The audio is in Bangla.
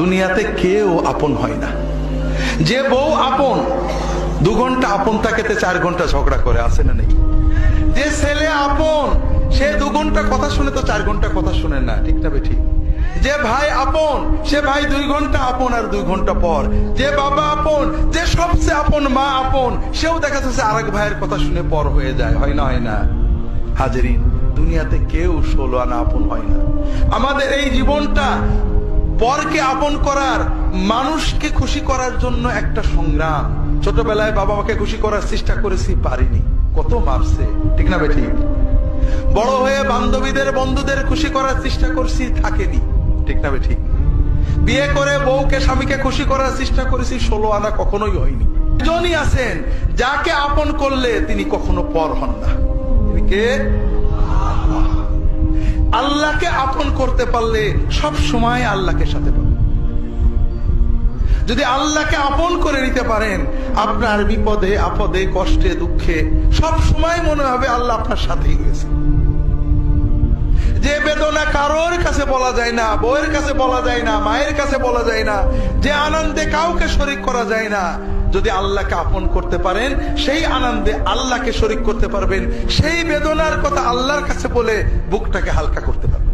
দুনিয়াতে কেউ আপন হয় না। যে বউ আপন 2 ঘন্টা আপন থাকেতে 4 ঘন্টা ঝগড়া করে, আছে না নেই? যে ছেলে আপন সে 2 ঘন্টা কথা শুনে তো 4 ঘন্টা কথা শুনে না, ঠিক না বেঠিক? যে ভাই আপন সে ভাই 2 ঘন্টা আপন আর 2 ঘন্টা পর। যে বাবা আপন, যে সবচেয়ে আপন মা আপন, সেও দেখা যাচ্ছে আরেক ভাইয়ের কথা শুনে পর হয়ে যায়, হয় না? হয় না হাজেরিন? দুনিয়াতে কেউ 16 আনা আপন হয় না। আমাদের এই জীবনটা পরকে আপন করার, মানুষকে খুশি করার জন্য একটা সংগ্রাম। ছোটবেলায় বাবা মাকে খুশি করার চেষ্টা করেছি, পারিনি, কত মারছে, ঠিক না বেঠিক? বড় হয়ে বান্ধবীদের বন্ধুদের খুশি করার চেষ্টা করছি, থাকেনি, ঠিক না বেঠিক? বিয়ে করে বউকে স্বামীকে খুশি করার চেষ্টা করেছি, 16 আনা কখনোই হয়নি। একজনই আছেন যাকে আপন করলে তিনি কখনো পর হন না। তিনি কে? আল্লাহকে আপন করতে পারলে সব সময় আল্লাহকে সাথে পাবেন। যদি আল্লাহকে আপন করে নিতে পারেন, আপনার বিপদে আপদে কষ্টে দুঃখে সব সময় মনে হবে আল্লাহ আপনার সাথেই রয়েছে। যে বেদনা কারোর কাছে বলা যায় না, বউয়ের কাছে বলা যায় না, মায়ের কাছে বলা যায় না, যে আনন্দে কাউকে শরীক করা যায় না, যদি আল্লাহকে আপন করতে পারেন সেই আনন্দে আল্লাহকে শরীক করতে পারবেন, সেই বেদনার কথা আল্লাহর কাছে বলে বুকটাকে হালকা করতে পারবেন।